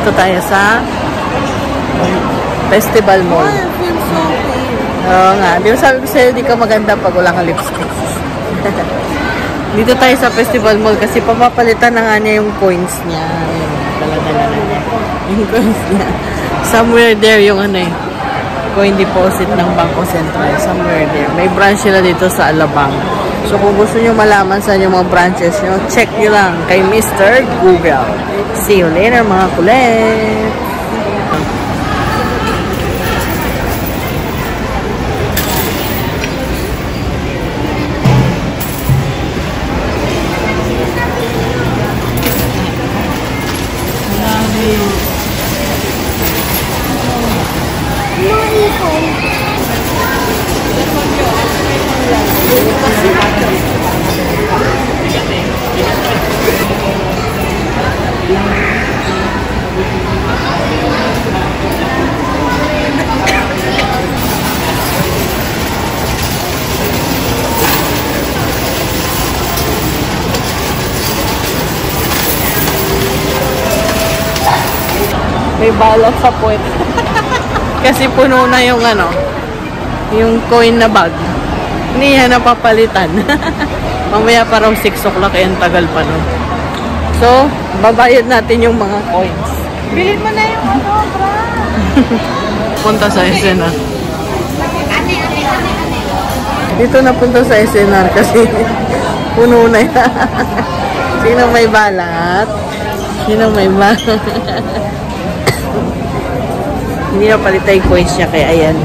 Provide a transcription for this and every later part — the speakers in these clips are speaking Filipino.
Nandito tayo sa Festival Mall. Oo nga. Di ba sabi ko sa'yo, di ka maganda pag wala kang lipstick. Dito tayo sa Festival Mall kasi papapalitan na nga niya yung coins niya. Ayun, dala-dala na niya. Yung coins niya. Somewhere there yung coin deposit ng Bangko Sentral. Somewhere there. May branch sila dito sa Alabang. So kung gusto nyo malaman saan yung mga branches nyo, check nyo lang kay Mr. Google. See you later mga kulit! May balas sa puwet. Kasi puno na yung yung coin na bag. Hindi yan napapalitan. Mamaya pa raw 6 o'clock, ang tagal pa nun. So, babayad natin yung mga coins. Bilhin mo na yung bra. Punta sa SNR. Dito na punta sa SNR kasi puno na yan. Sino may balat? Sino may balat? Hindi na palitay coins niya kaya ayan.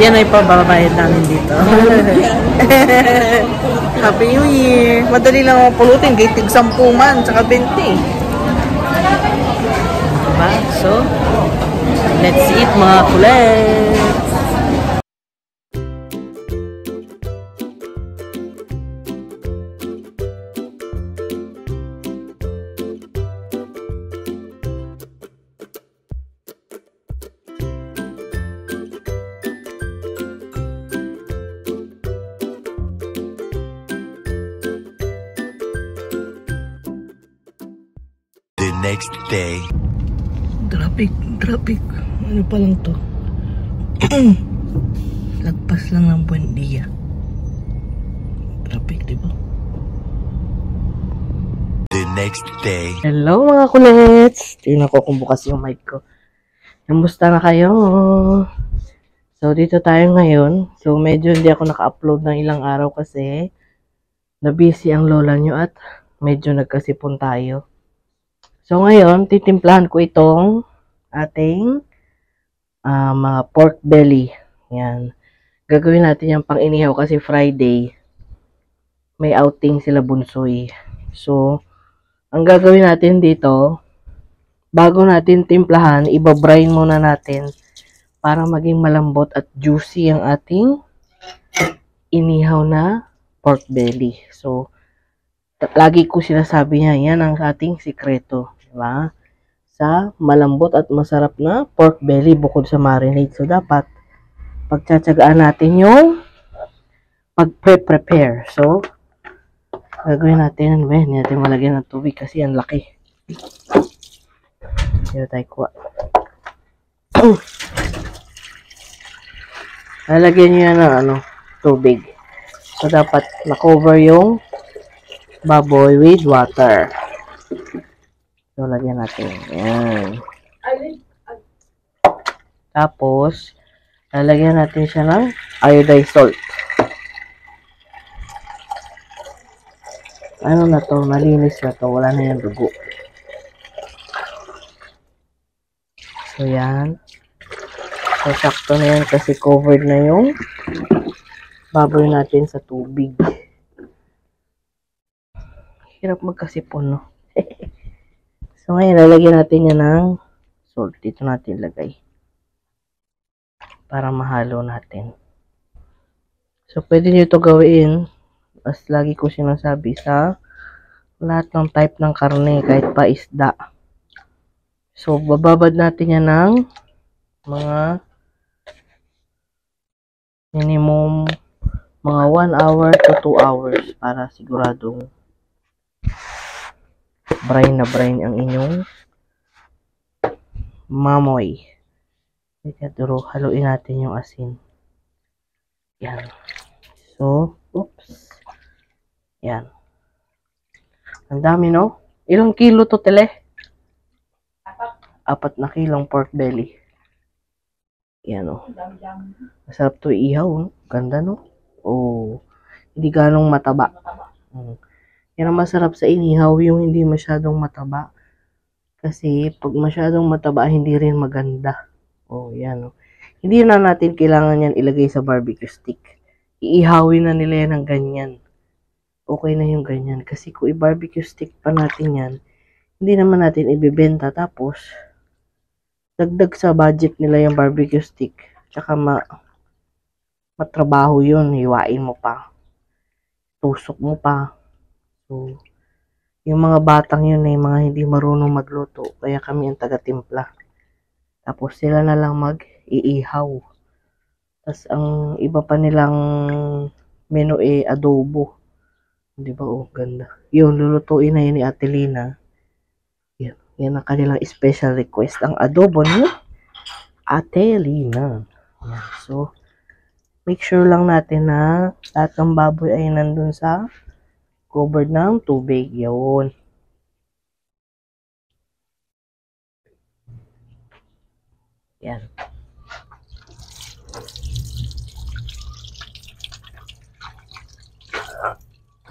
Yan ay pababayad namin dito. Happy New Year! Madali lang ako pulutin. Gitig 10 man, tsaka 20. Diba? So, let's eat mga kulit! The next day. Traffic. Ano pa lang to? Lagpas lang ng Buendia. Traffic, diba? The next day. Hello mga kulets! Tingnan ko kung bukas yung mic ko. Kamusta na kayo? So, dito tayo ngayon. So, medyo hindi ako naka-upload ng ilang araw kasi na-busy ang lola nyo at medyo nagkasipon tayo. So, ngayon, titimplahan ko itong ating mga pork belly. Yan. Gagawin natin yung pang-inihaw kasi Friday. May outing sila bunsoy. So, ang gagawin natin dito, bago natin timplahan, ibabrine muna natin para maging malambot at juicy ang ating inihaw na pork belly. So, lagi ko sinasabi niya, yan ang ating sikreto. Diba? Sa malambot at masarap na pork belly bukod sa marinade. So, dapat pagtsatsagaan natin yung pag-prepare. So, gagawin natin, hindi natin malagyan ng tubig kasi ang laki. Dito tayo kuha. Lalagyan nyo yan ng tubig. So, dapat na-cover yung baboy with water. So, lagyan natin. Ayan. Tapos, lalagyan natin siya ng iodized salt. Ano na to? Malinis na to. Wala na yung dugo. So, yan. So, sakto na yan kasi covered na yung baboy natin sa tubig. Hirap magkasipon, no? So, ngayon, lalagyan natin yan ng salt. Dito natin lagay. Para mahalo natin. So, pwede nyo ito gawin. As lagi ko sinasabi sa lahat ng type ng karne, kahit pa isda. So, bababad natin yan ng mga minimum mga 1 hour to 2 hours para siguradong brine na brine ang inyong mamoy. Teka, haluin natin yung asin. Yan. So, oops. Yan. Ang dami, no? Ilang kilo to, tele? 4 na kilong pork belly. Yan, oh. Masarap to ihaw, no? Ganda, no? Oh, hindi ganong mataba. Yan ang masarap sa inihaw, yung hindi masyadong mataba. Kasi, pag masyadong mataba, hindi rin maganda. Oh, yan, oh. Hindi na natin kailangan yan ilagay sa barbecue stick. Iihawin na nila yan ng ganyan. Okay na yung ganyan. Kasi kung i-barbecue stick pa natin yan, hindi naman natin ibibenta. Tapos, dagdag sa budget nila yung barbecue stick. Tsaka matrabaho yun. Hiwain mo pa. Tusok mo pa. So, yung mga batang yun ay mga hindi marunong magluto. Kaya kami ang taga-timpla. Tapos sila na lang mag-iihaw. Tapos ang iba pa nilang menu adobo. Di ba? Oh, ganda. Yun, lulutuin na yun ni Ate Lina. Yan ang kanilang special request. Ang adobo ni Ate Lina. Yan. So, make sure lang natin na lahat ng baboy ay nandun sa covered ng tubig. Yun. Yan.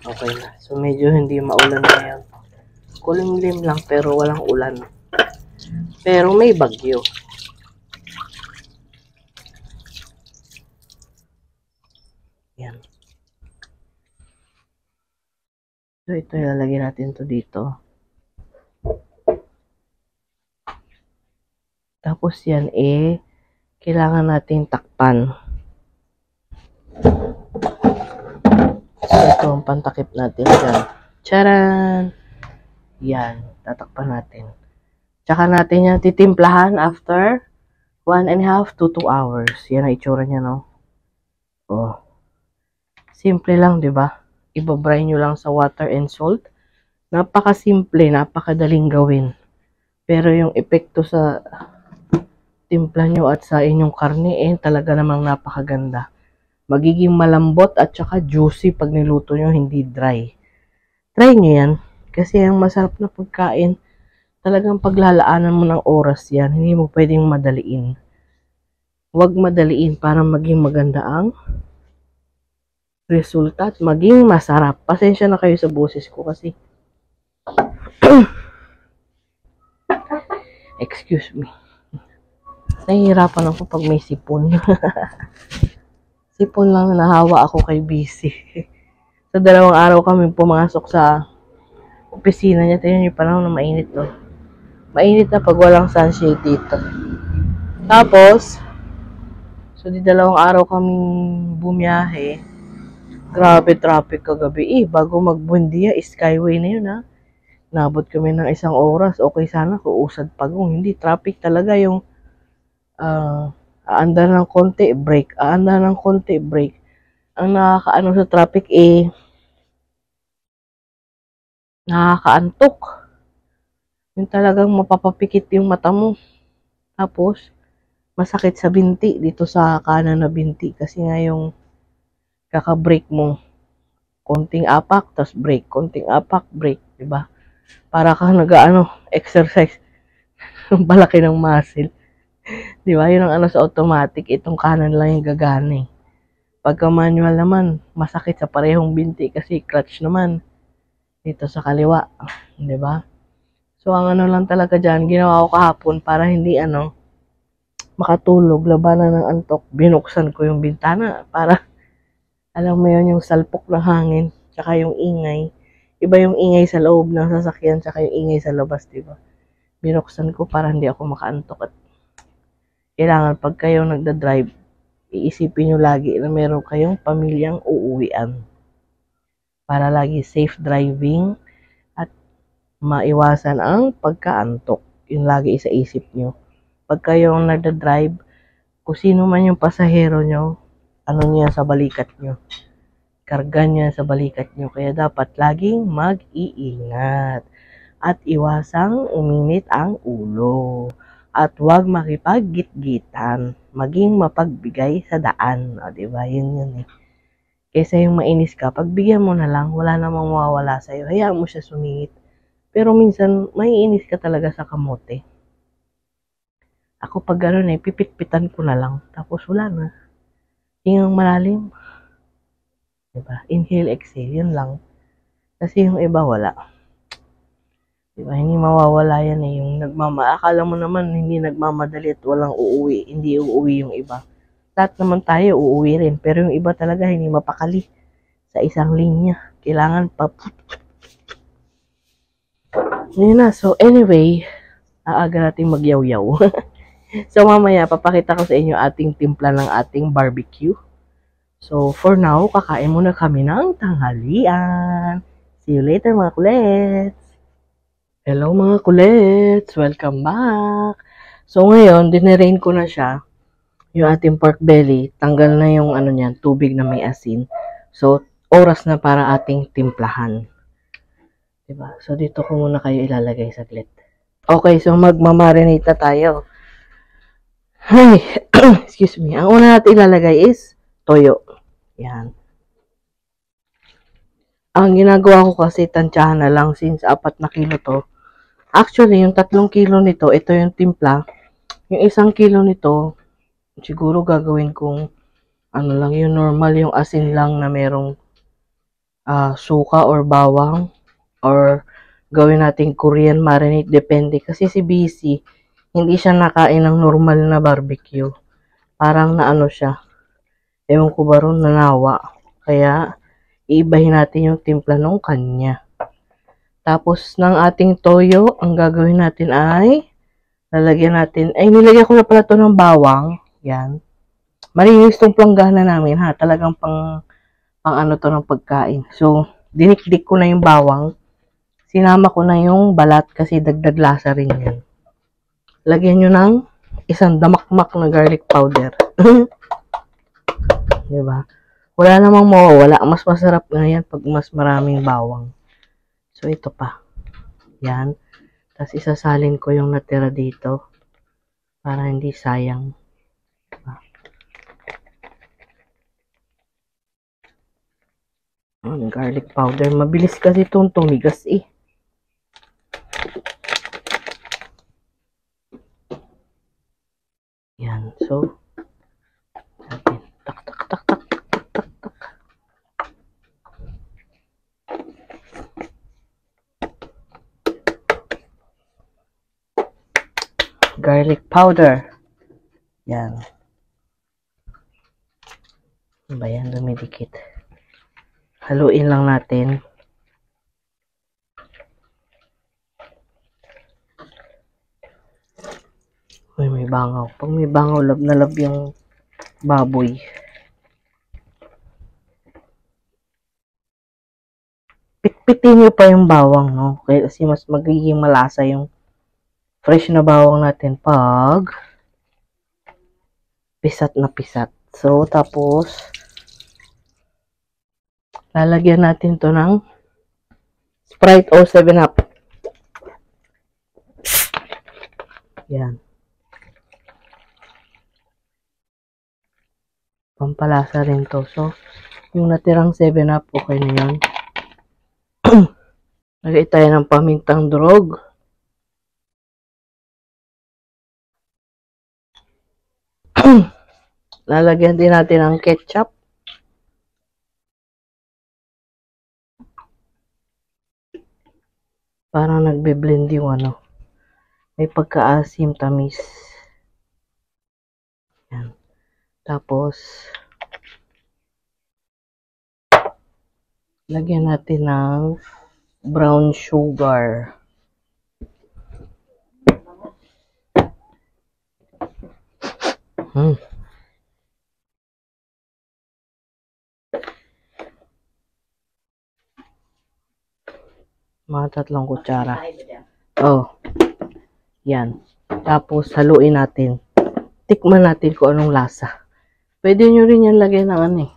Okay na. So, medyo hindi maulan ngayon. Kulimlim lang pero walang ulan. Pero may bagyo. Yan. So, ito ilalagay natin to dito. Tapos yan kailangan natin takpan. So, ito ang pantakip natin dyan. Charan! Yan. Tatakpan natin. Tsaka natin yan titimplahan after 1.5 to 2 hours. Yan ang itsura niya, no? Oh. Simple lang, di ba? Ibabrine nyo lang sa water and salt. Napaka-simple, napakadaling gawin. Pero yung epekto sa timpla nyo at sa inyong karne, talaga namang napakaganda. Magiging malambot at saka juicy pag niluto nyo, hindi dry. Try nyo yan. Kasi ang masarap na pagkain, talagang paglalaanan mo ng oras yan. Hindi mo pwedeng madaliin. Huwag madaliin para maging maganda ang resulta at maging masarap. Pasensya na kayo sa boses ko kasi excuse me. Nahihirapan ako pag may sipon. Sipon lang na nahawa ako kay busy. Sa 2 araw kami pumasok sa opisina niya. Tingnan niyo panahon na mainit to. Mainit na pag walang sunshade dito. Tapos, so di 2 araw kaming bumiyahe. Grabe traffic kagabi. Bago magbundiya, skyway na yun, ha. Nabot kami ng 1 oras. Okay sana kung usad pagong. Hindi, traffic talaga yung aandar ng konti, break. Aandar ng konti, break. Ang nakakaano sa traffic nakakaantok. Yung talagang mapapapikit yung mata mo. Tapos, masakit sa binti dito sa kanan na binti. Kasi nga yung kaka-break mo. Konting apak, tapos break. Konting apak, break. Diba? Para kang exercise. Balaki ng muscle. Diba? Yun ang sa automatic. Itong kanan lang yung gagana. Pagka manual naman, masakit sa parehong binti kasi clutch naman dito sa kaliwa. Diba? So, ang lang talaga dyan, ginawa ko kahapon para hindi makatulog, labanan ng antok. Binuksan ko yung bintana para alam mo yun, yung salpok ng hangin, tsaka yung ingay. Iba yung ingay sa loob ng sasakyan, tsaka yung ingay sa labas, diba? Binuksan ko para hindi ako makaantok at kailangan pag kayo nagda-drive, iisipin nyo lagi na meron kayong pamilyang uuwian. Para lagi safe driving at maiwasan ang pagkaantok. Yun lagi sa isip nyo. Pag kayo nagda-drive, kung sino man yung pasahero nyo, niya sa balikat nyo. Karga niya sa balikat nyo. Kaya dapat laging mag-iingat. at iwasang uminit ang ulo. At huwag makipag-gitgitan, maging mapagbigay sa daan. O, diba? Yun eh. Kaysa yung mainis ka, pagbigyan mo na lang, wala namang mawawala sa'yo. Hayaan mo siya sumingit. Pero minsan, maiinis ka talaga sa kamote. Ako pag gano'n pipit-pitan ko na lang. Tapos wala na. Hingang malalim. Diba? Inhale, exhale. Yun lang. Kasi yung iba, wala. Diba? Hindi mawawala yan eh. Yung akala mo naman, hindi nagmamadali at walang uuwi. Hindi uuwi yung iba. Lahat naman tayo uuwi rin. Pero yung iba talaga hindi mapakali sa isang linya. Kailangan pa. Yun na. So anyway, aaga natin magyaw-yaw. So mamaya, papakita ko sa inyo ating timpla ng ating barbecue. So for now, kakain muna kami ng tanghalian. See you later mga kulets. Hello mga kulets. Welcome back. So ngayon, dinerain ko na siya. Yung ating pork belly, tanggal na yung niyan, tubig na may asin. So, oras na para ating timplahan. Diba? So, dito ko muna kayo ilalagay saglit. Okay, so magmamarinate na tayo. Ay, excuse me. Ang una natin ilalagay is toyo. Yan. Ang ginagawa ko kasi tansyahan na lang since 4 na kilo to. Actually, yung 3 kilo nito, ito yung timpla. Yung 1 kilo nito, siguro gagawin kong lang yung normal, yung asin lang na merong suka or bawang, or gawin natin Korean marinade, depende. Kasi si BC, hindi siya nakain ng normal na barbecue. Parang siya, ewan ko ba ron, nanawa. Kaya, iibahin natin yung timpla nung kanya. Tapos, ng ating toyo, ang gagawin natin ay, nilagyan ko na pala to ng bawang. Yan. Malinis tong planggana namin ha. Talagang pang to ng pagkain. So, dinikdik ko na yung bawang. Sinama ko na yung balat kasi dagdag lasa rin yan. Lagyan nyo ng isang damakmak na garlic powder. Diba? Wala namang mawawala. Mas masarap nga yan pag mas maraming bawang. So, ito pa. Yan. Tapos, isasalin ko yung natira dito para hindi sayang. Garlic powder. Mabilis kasi itong tumigas eh. Yan. So, natin. Tak, tak, tak, tak, tak, tak, tak, tak. Garlic powder. Yan. Ano ba yan? Dumidikit. Haluin lang natin. Uy, may bangaw. Pag may bangaw, lab na lab yung baboy. Pitpitin nyo pa yung bawang, no? Kasi mas magiging malasa yung fresh na bawang natin pag pisat na pisat. So, tapos, lalagyan natin to ng Sprite o 7-Up. Yan. Pampalasa rin to. So, yung natirang 7-Up, okay na yun. Lagay tayo ng pamintang durog. Lalagyan din natin ng ketchup. Parang nagbe-blend yung may pagka-asim, tamis. Yan. Tapos, lagyan natin ng brown sugar. Mga 3 kutsara. Oh. Yan. Tapos, haluin natin. Tikman natin kung anong lasa. Pwede nyo rin yan lagyan ng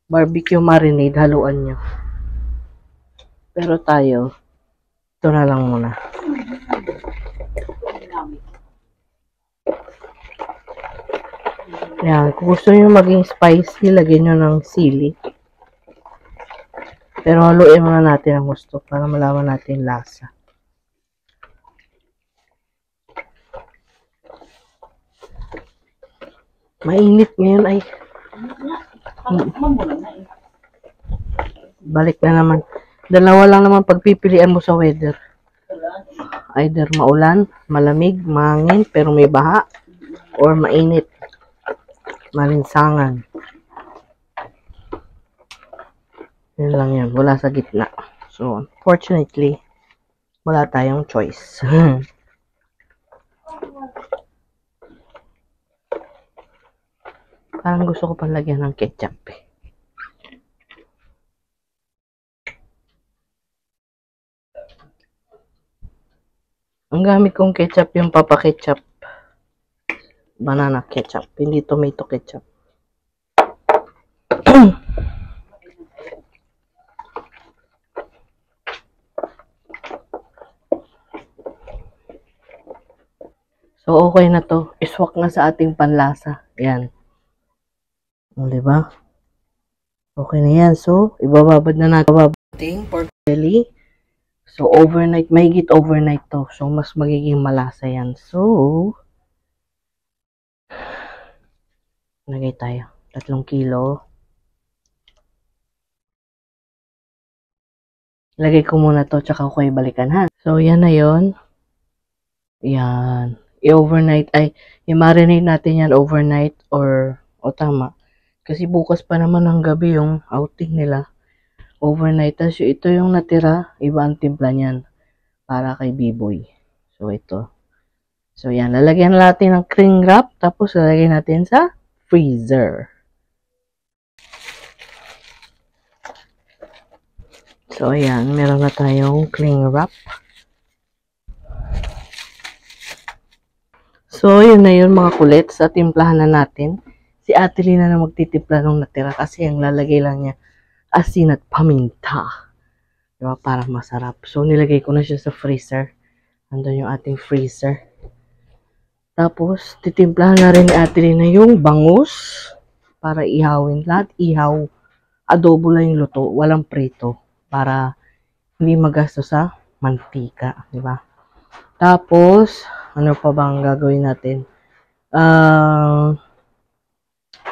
barbecue marinade. Haluan nyo. Pero tayo, Ito na lang muna. Yan. Kung gusto nyo maging spicy, lagyan nyo ng sili. Pero haluin muna natin ang gusto para malaman natin lasa. Mainit ngayon ay. Balik na naman. Dalawa lang naman pagpipilian mo sa weather. Either maulan, malamig, mahangin, pero may baha. Or mainit. Malinsangan. Yun lang yan. Wala sa gitna. So, unfortunately, wala tayong choice. Parang gusto ko pang lagyan ng ketchup eh. Ang gamit kong ketchup yung Papa Ketchup. Banana ketchup. Hindi tomato ketchup. So, okay na to. Iswak na sa ating panlasa. Yan. O, diba? Okay na yan. So, ibababad na natin ating pork belly. So, overnight. Mahigit overnight to. So, mas magiging malasa yan. So, lagay tayo. 3 kilo. Lagay ko muna to. Tsaka ko ibalikan ha. So, yan na yun. Yan. I-overnight, ay, i-marinate natin yan overnight o tama. Kasi bukas pa naman ng gabi yung outing nila. Overnight. Tapos ito yung natira, iba ang timpla niyan. Para kay B-Boy. So, ito. So, yan. Lalagyan natin ng cling wrap. Tapos, lalagyan natin sa freezer. So, ayan. Meron na tayong cling wrap. So, yun na yun mga kulit. Sa timplahan na natin. Si Ate Lina na magtitimpla nung natira kasi ang lalagay lang niya asin at paminta. Diba? Para masarap. So, nilagay ko na siya sa freezer. Andun yung ating freezer. Tapos, titimplahan na rin ni Ate Lina yung bangus para ihawin. Lahat ihaw. Adobo lang yung luto. Walang prito. Para hindi magasto sa mantika. Diba? Tapos, ano pa bang gagawin natin?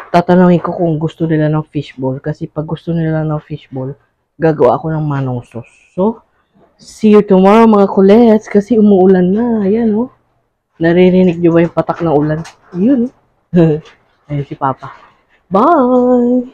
Tatanungin ko kung gusto nila ng fishball. Kasi pag gusto nila ng fishball, gagawa ako ng manong sauce. So, see you tomorrow mga kulets. Kasi umuulan na. Ayan oh. Naririnig nyo ba yung patak ng ulan? Yun. Ayun si Papa. Bye!